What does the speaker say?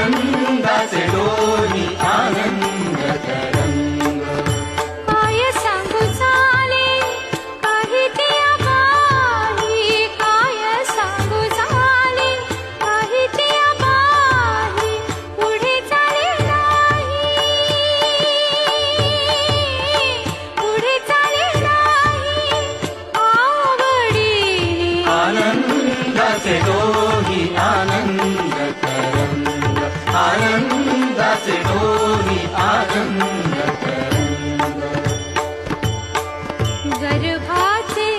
आनंदाचे डोली आनंद तरंग काय सांगू चाले काही त्या बाई काय सांगू चाले काही त्या बाई पुढे चाले नाही पुढे चाले नाही आवडीने आनंदाचे डोली आनंद तरंग आनंदाचे डोली आनंद तरंग गर्भाचे